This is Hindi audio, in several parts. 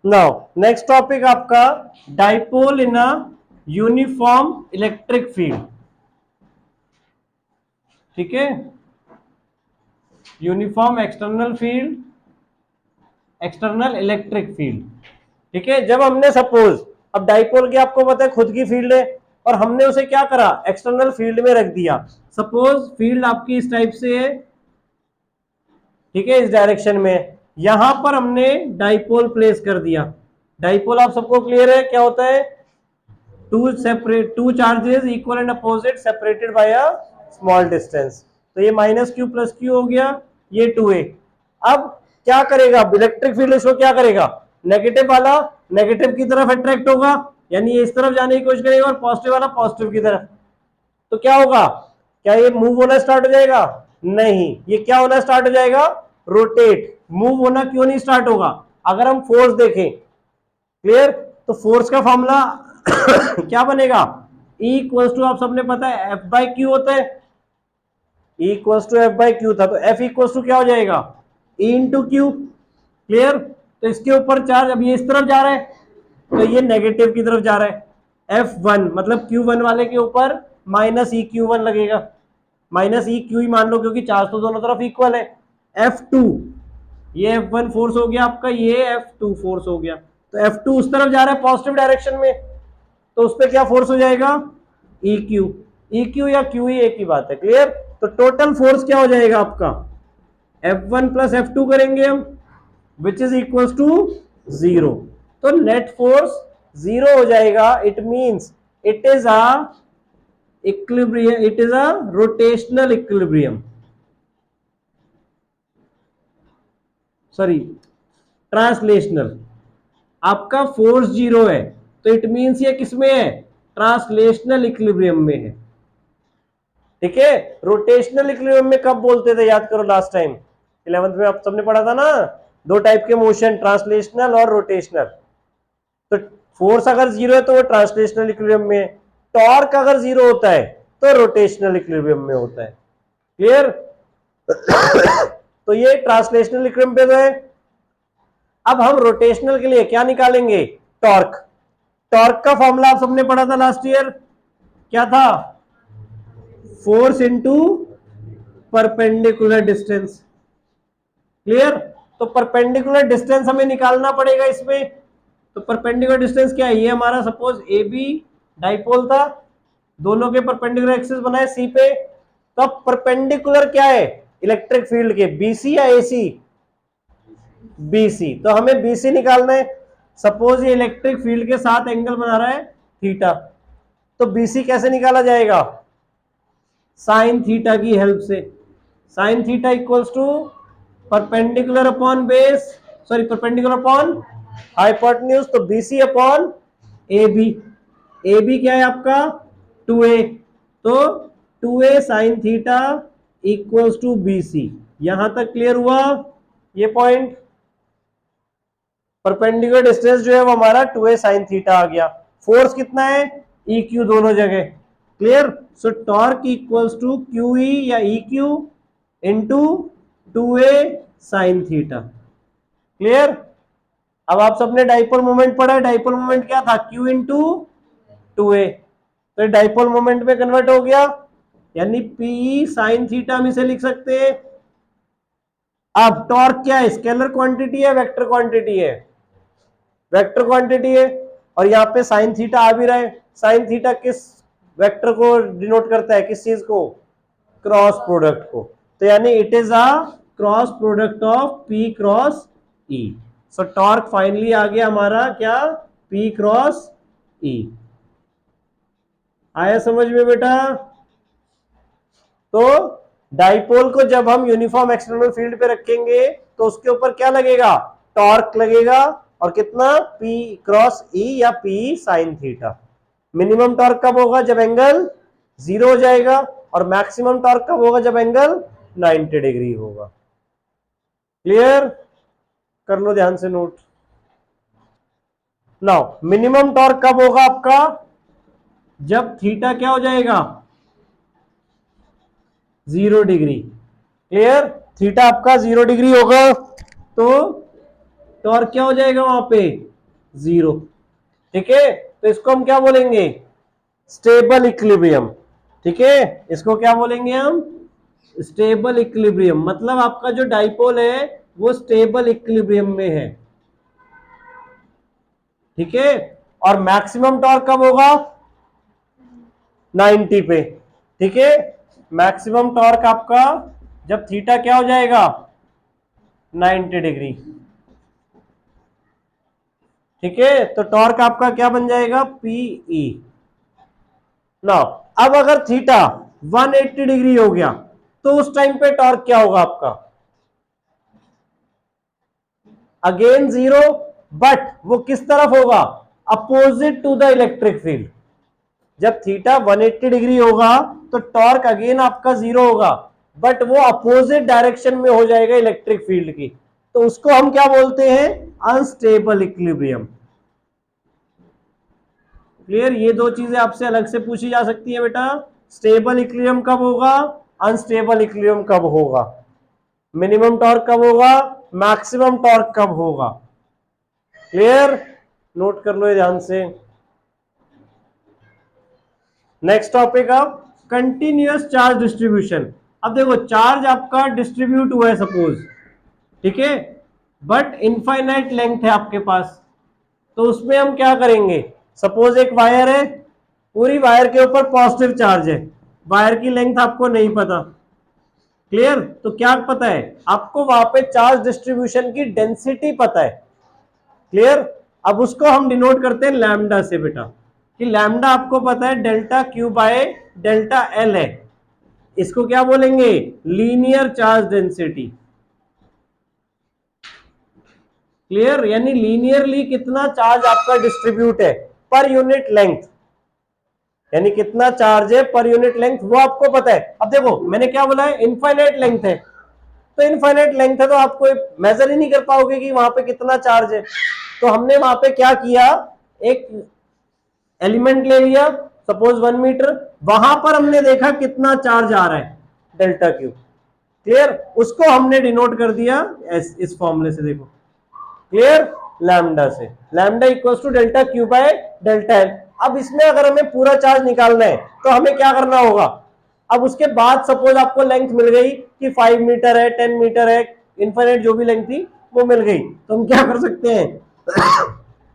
नाउ नेक्स्ट टॉपिक आपका dipole in a uniform electric field. ठीक है, uniform external field, external electric field. ठीक है, जब हमने सपोज, अब डाइपोल की आपको पता है खुद की फील्ड है और हमने उसे क्या करा, एक्सटर्नल फील्ड में रख दिया। सपोज फील्ड आपकी इस टाइप से है, ठीक है, इस डायरेक्शन में, यहां पर हमने डाइपोल प्लेस कर दिया। डाइपोल आप सबको क्लियर है क्या होता है? Two charges equal and opposite separated by a small distance. तो ये माइनस क्यू प्लस क्यू हो गया, ये 2a। अब क्या करेगा इलेक्ट्रिक फील्ड, इसको क्या करेगा, नेगेटिव वाला नेगेटिव की तरफ अट्रैक्ट होगा, यानी ये इस तरफ जाने की कोशिश करेगा, और पॉजिटिव वाला पॉजिटिव की तरफ। तो क्या होगा, क्या ये मूव होना स्टार्ट हो जाएगा? नहीं, ये क्या होना स्टार्ट हो जाएगा, रोटेट। मूव होना क्यों नहीं स्टार्ट होगा? अगर हम फोर्स देखें, क्लियर, तो फोर्स का फॉर्मूला क्या बनेगा, E इक्वल्स टू, आप सबने पता है F बाई क्यू होता है, E equals to F by Q था, तो F इक्वल्स टू क्या हो जाएगा, E इंटू क्यू। क्लियर, तो इसके ऊपर चार्ज, अब ये इस तरफ जा रहा है तो ये नेगेटिव की तरफ जा रहा है। F1 मतलब Q1 वाले के ऊपर माइनस ई क्यू वन लगेगा, माइनस ई क्यू ही मान लो क्योंकि चार्ज तो दोनों तरफ इक्वल है। F2, ये F1 फोर्स हो गया आपका, ये F2 फोर्स हो गया। तो F2 उस तरफ जा रहा है पॉजिटिव डायरेक्शन में, तो उस पर क्या फोर्स हो जाएगा, ई क्यू। ई क्यू या क्यू ही एक ही बात है, क्लियर। तो टोटल फोर्स क्या हो जाएगा आपका, F1 प्लस F2 करेंगे हम, विच इज इक्वल टू 0। तो नेट फोर्स 0 हो जाएगा। It means it is a equilibrium, it is a rotational equilibrium, sorry translational. आपका फोर्स 0 है तो इट मींस ये किसमें है, ट्रांसलेशनल इक्विलिब्रियम में है। ठीक है, रोटेशनल इक्विलिब्रियम में कब बोलते थे, याद करो लास्ट टाइम 11th में आप सबने पढ़ा था ना, दो टाइप के मोशन, ट्रांसलेशनल और रोटेशनल। तो फोर्स अगर 0 है तो वो ट्रांसलेशनल इक्विलिब्रियम में है, टॉर्क अगर 0 होता है तो रोटेशनल इक्विलिब्रियम में होता है। क्लियर तो ये ट्रांसलेशनल इक्विलिब्रियम पे तो है। अब हम रोटेशनल के लिए क्या निकालेंगे, टॉर्क। टॉर्क का फॉर्मूला आप सबने पढ़ा था लास्ट ईयर, क्या था, force into perpendicular distance. Clear, तो परपेंडिकुलर डिस्टेंस हमें निकालना पड़ेगा इसमें। तो परपेंडिकुलर डिस्टेंस क्या है, ये हमारा सपोज ए बी डाइपोल था, दोनों के परपेंडिकुलर एक्सिस बनाए सी पे। तो अब परपेंडिकुलर क्या है इलेक्ट्रिक फील्ड के, बीसी या एसी, बीसी। तो हमें बीसी निकालना है। सपोज ये इलेक्ट्रिक फील्ड के साथ एंगल बना रहा है थीटा, तो बीसी कैसे निकाला जाएगा, साइन थीटा की हेल्प से। Sine theta equals to perpendicular upon base, sorry perpendicular upon hypotenuse, तो BC upon A B. A B क्या है आपका 2a, तो 2a sine theta equals to BC. यहां तक क्लियर हुआ ये पॉइंट। परपेंडिकुलर डिस्टेंस जो है वो हमारा 2a साइन थीटा आ गया। फोर्स कितना है, ई क्यू दोनों जगह। Clear, so torque equals to Q E या E Q into 2a sine theta. Clear, अब आप सबने डाइपोल मोमेंट पढ़ा है, डाइपोल मोमेंट क्या था, क्यू इंटू 2a, तो डाइपोल मोमेंट में कन्वर्ट हो गया, यानी पी साइन थीटा हम इसे लिख सकते हैं। अब टॉर्क क्या है, स्केलर क्वांटिटी है वेक्टर क्वांटिटी है, वेक्टर क्वांटिटी है, और यहाँ पे साइन थीटा आ भी रहा है। साइन थीटा किस वेक्टर को डिनोट करता है, किस चीज को, क्रॉस प्रोडक्ट को। तो यानी it is a cross product of P cross E. So torque finally आ गया हमारा क्या, पी क्रॉस ई। आया समझ में बेटा? तो डाइपोल को जब हम यूनिफॉर्म एक्सटर्नल फील्ड पे रखेंगे तो उसके ऊपर क्या लगेगा, टॉर्क लगेगा, और कितना, P क्रॉस E या P sine theta. Minimum torque कब होगा, जब एंगल 0 हो जाएगा, और मैक्सिमम टॉर्क कब होगा, जब एंगल 90 डिग्री होगा। क्लियर, कर लो ध्यान से नोट। नाउ मिनिमम टॉर्क कब होगा आपका, जब थीटा क्या हो जाएगा, 0 डिग्री। क्लियर, थीटा आपका 0 डिग्री होगा, तो टॉर्क क्या हो जाएगा वहां पे, जीरो। ठीक है, तो इसको हम क्या बोलेंगे, स्टेबल इक्विलिब्रियम। ठीक है, इसको क्या बोलेंगे हम, स्टेबल इक्विलिब्रियम। मतलब आपका जो डाइपोल है वो स्टेबल इक्विलिब्रियम में है। ठीक है, और मैक्सिमम टॉर्क कब होगा, 90 पे। ठीक है, मैक्सिमम टॉर्क आपका जब थीटा क्या हो जाएगा, 90 डिग्री। ठीक है, तो टॉर्क आपका क्या बन जाएगा, पीई। ना, अब अगर थीटा 180 डिग्री हो गया तो उस टाइम पे टॉर्क क्या होगा आपका, अगेन जीरो, बट वो किस तरफ होगा, opposite to the electric field. जब थीटा 180 डिग्री होगा तो टॉर्क अगेन आपका जीरो होगा, बट वो अपोजिट डायरेक्शन में हो जाएगा इलेक्ट्रिक फील्ड की। तो उसको हम क्या बोलते हैं, अनस्टेबल इक्विलिब्रियम। क्लियर, ये दो चीजें आपसे अलग से पूछी जा सकती है बेटा, स्टेबल इक्विलिब्रियम कब होगा, अनस्टेबल इक्विलिब्रियम कब होगा, मिनिमम टॉर्क कब होगा, मैक्सिमम टॉर्क कब होगा। क्लियर, नोट कर लो ये ध्यान से। नेक्स्ट टॉपिक अब कंटिन्यूअस चार्ज डिस्ट्रीब्यूशन। अब देखो चार्ज आपका डिस्ट्रीब्यूट हुआ है सपोज, ठीक है, बट इनफाइनाइट लेंथ है आपके पास। तो उसमें हम क्या करेंगे, सपोज एक वायर है, पूरी वायर के ऊपर पॉजिटिव चार्ज है, वायर की लेंथ आपको नहीं पता। क्लियर, तो क्या पता है आपको, वहां पे चार्ज डिस्ट्रीब्यूशन की डेंसिटी पता है। क्लियर, अब उसको हम डिनोट करते हैं लैम्डा से बेटा, कि लैम्डा आपको पता है delta Q by delta L है। इसको क्या बोलेंगे, लीनियर चार्ज डेंसिटी। क्लियर, यानी लीनियरली कितना चार्ज आपका डिस्ट्रीब्यूट है पर यूनिट लेंथ, यानी कितना चार्ज है पर यूनिट लेंथ वो आपको पता है। अब देखो मैंने क्या बोला है, इनफाइनाइट लेंथ है, तो इनफाइनाइट लेंथ है तो आपको मेजर ही नहीं कर पाओगे कि वहां पे कितना चार्ज है। तो हमने वहां पे क्या किया, एक एलिमेंट ले लिया सपोज 1 मीटर, वहां पर हमने देखा कितना चार्ज आ रहा है, डेल्टा क्यू। क्लियर, उसको हमने डिनोट कर दिया इस फॉर्मूले से, देखो क्लियर, लैम्डा से, lambda equals to delta Q by delta L. अब इसमें अगर हमें पूरा चार्ज निकालना है तो हमें क्या करना होगा, अब उसके बाद सपोज आपको लेंथ मिल गई कि 5 मीटर है, 10 मीटर है, इनफाइनाइट जो भी लेंथ थी वो मिल गई, तो हम क्या कर सकते हैं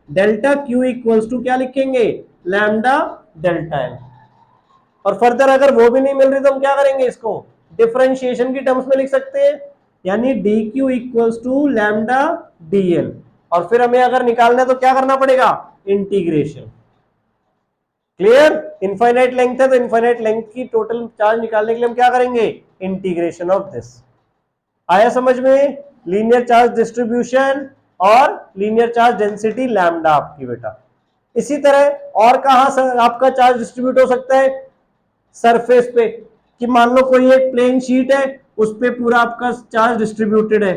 डेल्टा क्यू इक्वल्स टू क्या लिखेंगे, लैम्डा डेल्टा एल। और फर्दर अगर वो भी नहीं मिल रही तो हम क्या करेंगे, इसको डिफरेंशिएशन की टर्म्स में लिख सकते हैं, यानी D Q equals to lambda D L. और फिर हमें अगर निकालना है तो क्या करना पड़ेगा, इंटीग्रेशन। क्लियर, इनफाइनाइट लेंथ है तो इनफाइनाइट लेंथ की टोटल चार्ज निकालने के लिए हम क्या करेंगे, इंटीग्रेशन ऑफ दिस। आया समझ में, लीनियर चार्ज डिस्ट्रीब्यूशन और लीनियर चार्ज डेंसिटी लैम्डा आपकी बेटा। इसी तरह और कहां आपका चार्ज डिस्ट्रीब्यूट हो सकता है, सरफेस पे, कि मान लो कोई एक प्लेन शीट है, उस पे पूरा आपका चार्ज डिस्ट्रीब्यूटेड है।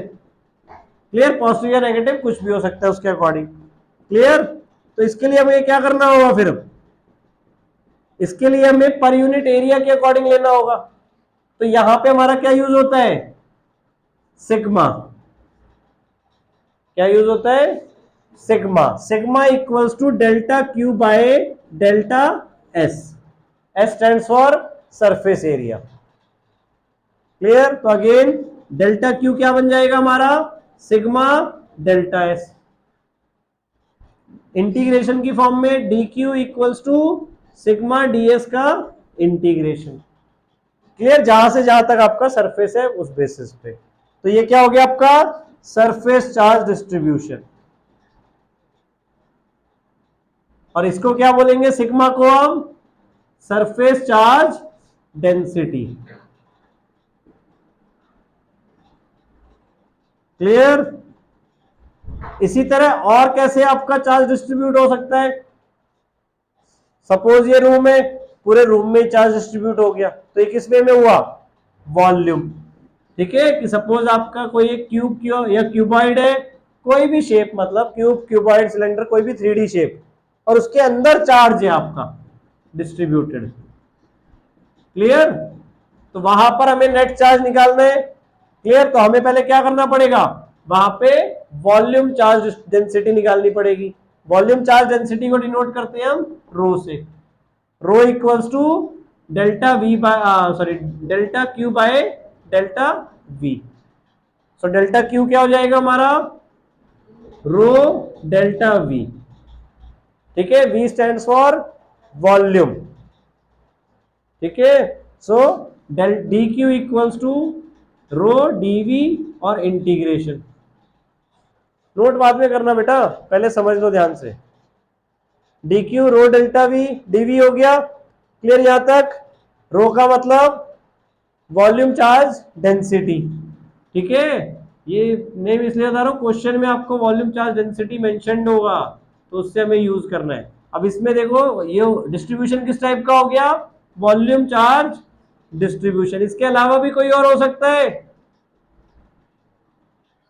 क्लियर, पॉजिटिव या नेगेटिव कुछ भी हो सकता है उसके अकॉर्डिंग। क्लियर, तो इसके लिए हमें क्या करना होगा, फिर इसके लिए हमें पर यूनिट एरिया के अकॉर्डिंग लेना होगा। तो यहां पे हमारा क्या यूज होता है, सिग्मा। क्या यूज होता है, sigma. Sigma equals to delta Q by delta S, S stands for surface area. Clear, तो अगेन डेल्टा क्यू क्या बन जाएगा हमारा, सिग्मा डेल्टा एस। इंटीग्रेशन की फॉर्म में D Q equals to sigma DS का इंटीग्रेशन। क्लियर, जहां से जहां तक आपका सरफेस है उस बेसिस पे। तो ये क्या हो गया आपका, सरफेस चार्ज डिस्ट्रीब्यूशन। और इसको क्या बोलेंगे, सिग्मा को हम सरफेस चार्ज डेंसिटी। क्लियर, इसी तरह और कैसे आपका चार्ज डिस्ट्रीब्यूट हो सकता है, सपोज ये रूम है, पूरे रूम में चार्ज डिस्ट्रीब्यूट हो गया, तो ये किस वे में हुआ, वॉल्यूम। ठीक है, कि सपोज आपका कोई एक क्यूब या क्यूबॉइड है, कोई भी शेप, मतलब क्यूब, क्यूबॉइड, सिलेंडर, कोई भी 3D शेप, और उसके अंदर चार्ज है आपका डिस्ट्रीब्यूटेड। क्लियर, तो वहां पर हमें नेट चार्ज निकालना है। क्लियर, तो हमें पहले क्या करना पड़ेगा, वहां पे वॉल्यूम चार्ज डेंसिटी निकालनी पड़ेगी। वॉल्यूम चार्ज डेंसिटी को डिनोट करते हैं हम रो से। Rho equals to delta V by sorry delta Q by delta V. So delta Q क्या हो जाएगा हमारा, रो डेल्टा वी। ठीक है, वी स्टैंड्स फॉर वॉल्यूम। ठीक है, so del D Q equals to rho DV और इंटीग्रेशन। नोट बाद में करना बेटा, पहले समझ लो ध्यान से। D Q rho delta V, DV हो गया क्लियर यहां तक। रो का मतलब वॉल्यूम चार्ज डेंसिटी। ठीक है, ये नेम इसलिए बता रहा हूं, क्वेश्चन में आपको वॉल्यूम चार्ज डेंसिटी मेंशन्ड होगा तो उससे हमें यूज करना है। अब इसमें देखो ये डिस्ट्रीब्यूशन किस टाइप का हो गया, वॉल्यूम चार्ज डिस्ट्रीब्यूशन। इसके अलावा भी कोई और हो सकता है,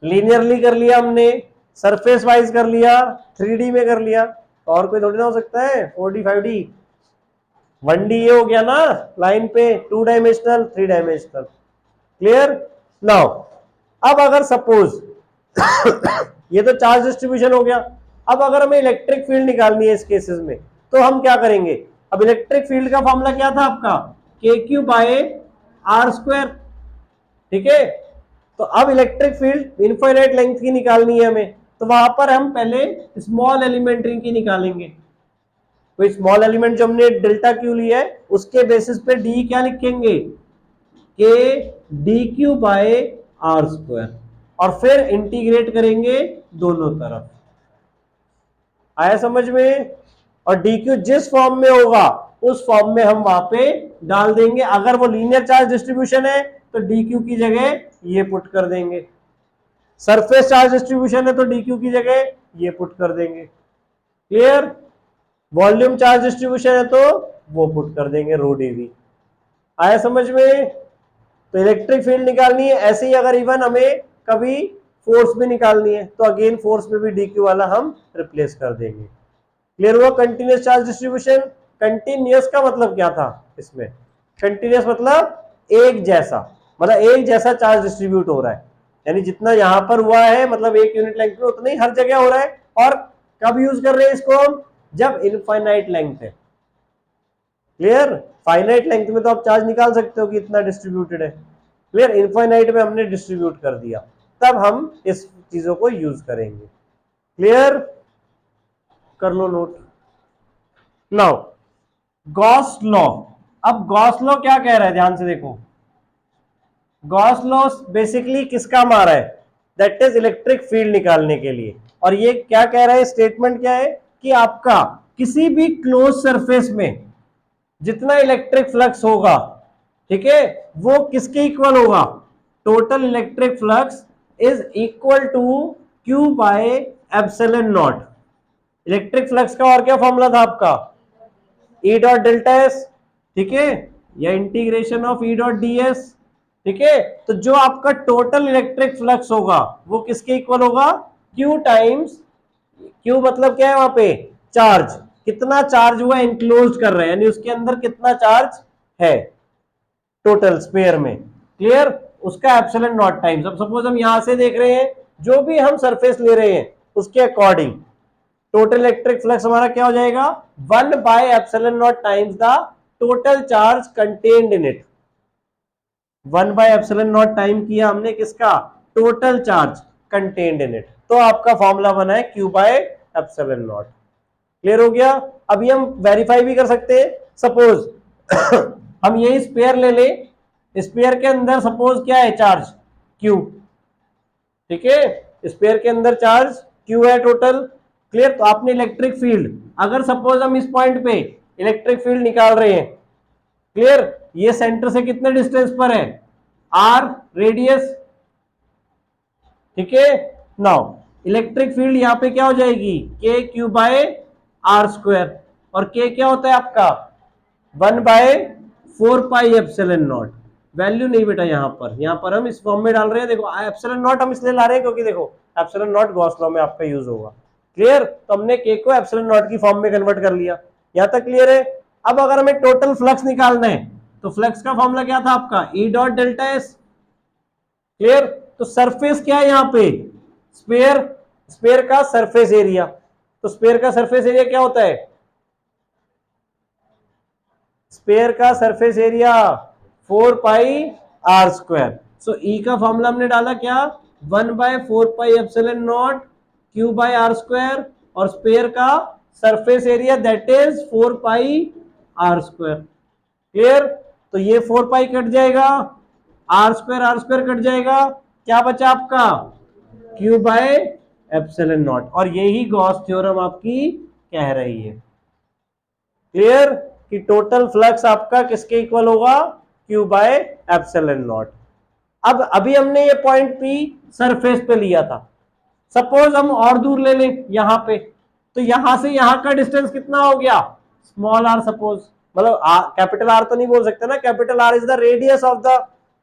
लीनियरली कर लिया हमने, सरफेस वाइज कर लिया, 3D में कर लिया, और कोई थोड़ी ना हो सकता है 4D 5D। 1D ये हो गया ना लाइन पे, 2 डायमेंशनल 3 डायमेंशनल। Clear now. अब अगर सपोज ये तो चार्ज डिस्ट्रीब्यूशन हो गया, अब अगर हमें इलेक्ट्रिक फील्ड निकालनी है इस केसेस में तो हम क्या करेंगे। अब इलेक्ट्रिक फील्ड का फॉर्मूला क्या था आपका, के क्यू बाय आर स्क्वायर। ठीक है, तो अब इलेक्ट्रिक फील्ड इनफाइनाइट लेंथ की निकालनी है हमें, तो वहां पर हम पहले स्मॉल एलिमेंट्री की निकालेंगे। तो स्मॉल एलिमेंट जो हमने डेल्टा क्यू लिया है उसके बेसिस पे डी क्या लिखेंगे, K D Q by R square, और फिर इंटीग्रेट करेंगे दोनों तरफ। आया समझ में। और डी क्यू जिस फॉर्म में होगा उस फॉर्म में हम वहां पे डाल देंगे। अगर वो लीनियर चार्ज डिस्ट्रीब्यूशन है तो डी क्यू की जगह ये पुट कर देंगे, सरफेस चार्ज डिस्ट्रीब्यूशन है तो डी क्यू की जगह ये पुट कर देंगे। क्लियर, वॉल्यूम चार्ज डिस्ट्रीब्यूशन है तो वो पुट कर देंगे रो डीवी। आया समझ में। तो इलेक्ट्रिक फील्ड निकालनी है, ऐसे ही अगर इवन हमें कभी फोर्स भी निकालनी है तो अगेन फोर्स में भी डी क्यू वाला हम रिप्लेस कर देंगे। क्लियर हुआ। कंटिन्यूअस चार्ज डिस्ट्रीब्यूशन, कंटिन्यूअस का मतलब क्या था इसमें, कंटिन्यूअस मतलब एक जैसा, मतलब एक जैसा चार्ज डिस्ट्रीब्यूट हो रहा है, यानी जितना यहां पर हुआ है मतलब एक यूनिट लेंथ में उतना ही हर जगह हो रहा है। और कब यूज कर रहे हैं इसको हम, जब इनफाइनाइट लेंथ है। क्लियर, फाइनाइट लेंथ में तो आप चार्ज निकाल सकते हो कि इतना डिस्ट्रीब्यूटेड है। क्लियर, इनफाइनाइट में हमने डिस्ट्रीब्यूट कर दिया, तब हम इस चीजों को यूज करेंगे। क्लियर, कर लो नोट। Now Gauss law. अब गॉस लॉ क्या कह रहा है, ध्यान से देखो। गॉस लॉ बेसिकली किसका मारा है, दैट इज इलेक्ट्रिक फील्ड निकालने के लिए। और ये क्या कह रहा है, स्टेटमेंट क्या है कि आपका किसी भी क्लोज सरफेस में जितना इलेक्ट्रिक फ्लक्स होगा, ठीक है, वो किसके इक्वल होगा, total electric flux is equal to Q by epsilon naught. Electric flux का और क्या फॉर्मूला था आपका, ई डॉट डेल्टा एस। ठीक है, या integration of E dot D S. ठीक है, तो जो आपका टोटल इलेक्ट्रिक फ्लक्स होगा वो किसके इक्वल होगा, क्यू टाइम्स, क्यू मतलब क्या है वहां पे, चार्ज, कितना चार्ज हुआ इंक्लोज कर रहा है, यानी उसके अंदर कितना चार्ज है टोटल स्पेयर में। क्लियर, उसका एप्सिलॉन नॉट टाइम्स। अब सपोज हम यहां से देख रहे हैं, जो भी हम सरफेस ले रहे हैं उसके अकॉर्डिंग टोटल इलेक्ट्रिक फ्लक्स हमारा क्या हो जाएगा, 1 bye epsilon not times the total charge contained in it. 1 bye epsilon not time किया हमने किसका, total charge contained in it, तो आपका फॉर्मूला बना है Q by epsilon not. Clear हो गया। अभी हम वेरीफाई भी कर सकते हैं। सपोज हम यही स्पेयर ले ले, स्पेयर के अंदर सपोज क्या है, चार्ज क्यू। ठीक है, स्पेयर के अंदर चार्ज क्यू है टोटल। क्लियर, तो आपने इलेक्ट्रिक फील्ड, अगर सपोज हम इस पॉइंट पे इलेक्ट्रिक फील्ड निकाल रहे हैं, क्लियर, ये सेंटर से कितने डिस्टेंस पर है, आर रेडियस। ठीक है, नाउ इलेक्ट्रिक फील्ड यहां पे क्या हो जाएगी, के क्यू बाय आर स्क्वायर, और के क्या होता है आपका 1 by 4 pi epsilon naught. Value नहीं बेटा यहाँ पर हम इस फॉर्म में डाल रहे हैं। देखो एप्सिलॉन नॉट हम इसलिए ला रहे हैं क्योंकि देखो एप्सिलॉन नॉट गॉस लॉ में आपका यूज होगा। क्लियर, तो हमने के को एप्सिलॉन नॉट की फॉर्म में कन्वर्ट कर लिया। यहां तक क्लियर है। अब अगर हमें टोटल फ्लक्स निकालना है तो फ्लक्स का फॉर्मूला क्या था आपका, E dot delta S. Clear, तो सरफेस क्या है यहाँ पे, स्फीयर, स्फीयर का सरफेस एरिया, तो स्फीयर का सरफेस एरिया क्या होता है? स्फीयर का सरफेस एरिया 4πr²। सो ई का फॉर्मूला हमने डाला क्या? 1/4πε0 Q/r², और स्फीयर का surface area that is 4πr²। Clear? तो ये 4π कट जाएगा, r² कट जाएगा, क्या बचा आपका? Q/ε0। और यही गॉस थ्योरम आपकी कह रही है। क्लियर? कि टोटल फ्लक्स आपका किसके इक्वल होगा? Q/ε0। अब अभी हमने ये पॉइंट पी सरफेस पे लिया था, सपोज हम और दूर ले लें यहां पे, तो यहां से यहां का डिस्टेंस कितना हो गया? स्मॉल आर सपोज, मतलब कैपिटल आर तो नहीं बोल सकते ना, capital R is the radius of the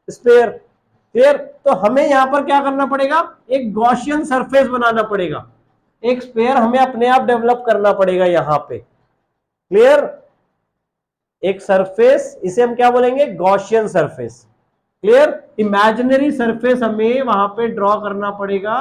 sphere. Clear? तो हमें यहां पर क्या करना पड़ेगा? एक गॉसियन सरफेस बनाना पड़ेगा, एक स्फीयर हमें अपने आप डेवलप करना पड़ेगा यहां पे। क्लियर? एक सरफेस, इसे हम क्या बोलेंगे? Gaussian surface. Clear? Imaginary surface हमें वहां पे ड्रॉ करना पड़ेगा,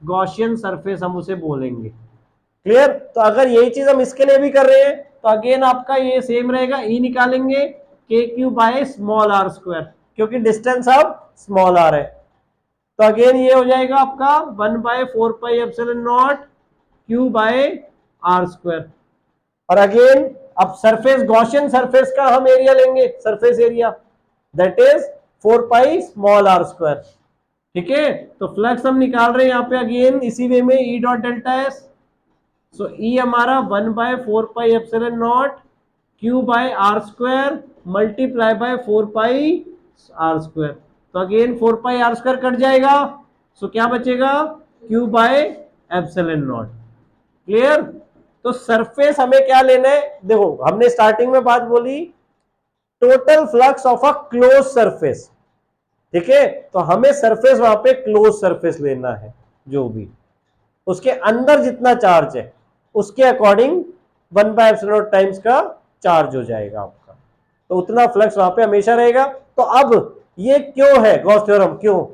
गॉसियन सरफेस हम उसे बोलेंगे। क्लियर? तो अगर यही चीज हम इसके लिए भी कर रहे हैं तो अगेन आपका ये सेम रहेगा, ई निकालेंगे KQ/r², क्योंकि डिस्टेंस अब स्मॉल आर है। तो अगेन ये हो जाएगा आपका 1/4πε0 Q/r²। और अगेन अब सरफेस, गॉसियन सरफेस का हम एरिया लेंगे, surface area that is 4πr²। ठीक है? तो फ्लक्स हम निकाल रहे हैं यहाँ पे अगेन इसी वे में, E डॉट डेल्टा एस। सो ई हमारा 1/4πε0 Q/r² मल्टीप्लाई बाय 4πr²। तो अगेन 4πr² कट जाएगा, सो क्या बचेगा? Q/ε0। क्लियर? तो सरफेस हमें क्या लेना है? देखो हमने स्टार्टिंग में बात बोली, total flux of a close surface. ठीक है? तो हमें सरफेस वहां पे क्लोज सरफेस लेना है, जो भी उसके अंदर जितना चार्ज है उसके अकॉर्डिंग 1/ε0 टाइम्स का चार्ज हो जाएगा आपका, तो उतना फ्लक्स वहां पे हमेशा रहेगा। तो अब ये क्यों है गॉस थ्योरम? क्यों?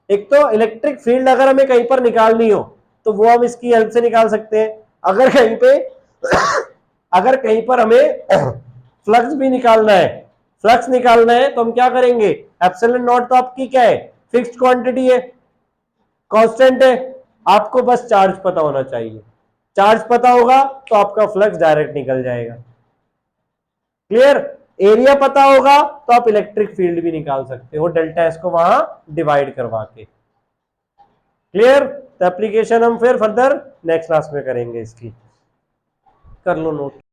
एक तो इलेक्ट्रिक फील्ड अगर हमें कहीं पर निकालनी हो तो वो हम इसकी हेल्प से निकाल सकते हैं। अगर कहीं पे अगर कहीं पर हमें फ्लक्स भी निकालना है, फ्लक्स निकालना है तो हम क्या करेंगे? ε0 तो आपकी क्या है? फिक्स्ड क्वांटिटी है, कांस्टेंट है, आपको बस चार्ज पता होना चाहिए। चार्ज पता होगा तो आपका फ्लक्स डायरेक्ट निकल जाएगा। क्लियर? एरिया पता होगा तो आप इलेक्ट्रिक फील्ड भी निकाल सकते हो, डेल्टा एस को वहां डिवाइड करवा के। क्लियर? तो एप्लीकेशन हम फिर फर्दर नेक्स्ट क्लास में करेंगे इसकी, कर लो नोट।